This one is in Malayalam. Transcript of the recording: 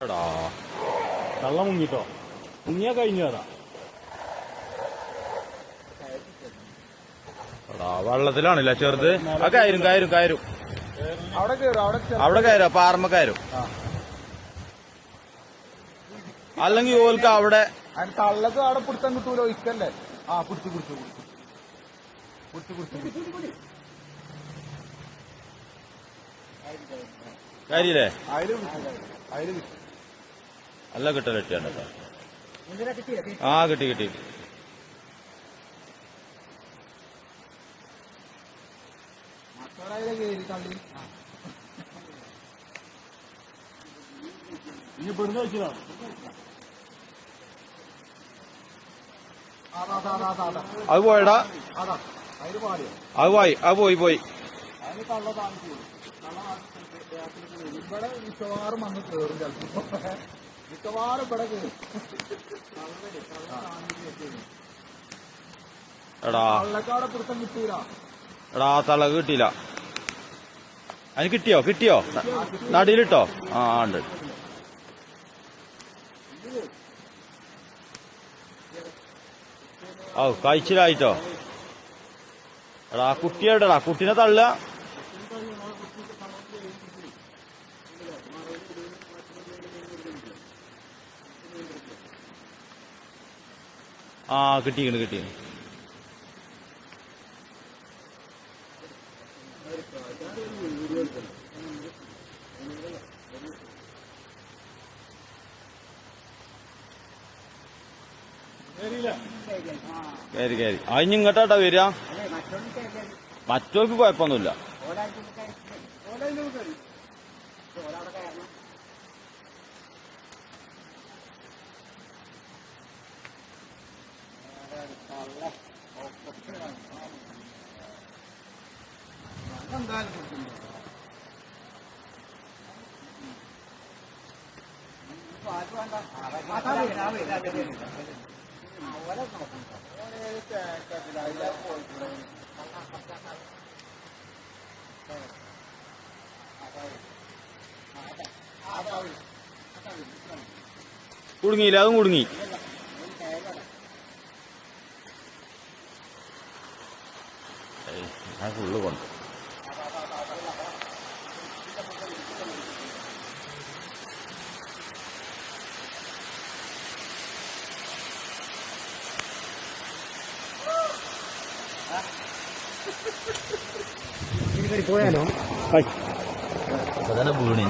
എടാ വെള്ളം മുങ്ങിട്ടോ, മുങ്ങിയാ കഴിഞ്ഞു അതാ. എടാ വെള്ളത്തിലാണില്ല ചെറുത്. ആ കയറും കയറും കയറും അവിടെ കയറും, പാറമ്മ കയറും. അല്ലെങ്കിൽ ഓൽക്ക് അവിടെ തള്ളക്ക് അവിടെ പിടുത്തം കിട്ടൂലോ, ഇക്കല്ലേ. ആ പിടിച്ചു പിടിച്ചു പിടിച്ചു പിടിച്ചു പിടിച്ചു കാര്യല്ലേ? അതില് നല്ല കിട്ടൽ കിട്ടിയാണ്. ആ കിട്ടി കിട്ടി. തള്ളി ഇനി പെടുന്ന വെച്ചതാണ്. അത് പോയടാ, അത് പോയി, അത് പോയി പോയി. അതിന് തള്ള താമസിച്ചു. ഇവിടെ മിക്കവാറും വന്ന് കയറും ചിലപ്പോ, മിക്കവാറും ഇവിടെ കയറും. എടാ തള്ളക്കാടെ പിടുത്തം കിട്ടൂല. എടാ തളക് കിട്ടിയില്ല. അതിന് കിട്ടിയോ? കിട്ടിയോ? നടിയിലിട്ടോ? ആ ഉണ്ട്. ഓ കഴിച്ചിലായിട്ടോ. എടാ കുട്ടിയെടാ, കുട്ടീനെ തള്ള. ആ കിട്ടിക്കണ് കിട്ടിക്കണ്. കയറി കയറി. അതിന് ഇങ്ങോട്ടാ വരിക. മറ്റോർക്ക് കുഴപ്പമൊന്നുമില്ല. കുടുങ്ങിയില്ല, അതും കുടുങ്ങി. ഞാൻ ഫുള്ള് കൊണ്ട് പോയാലോ. അപ്പൊ തന്നെ വീണി.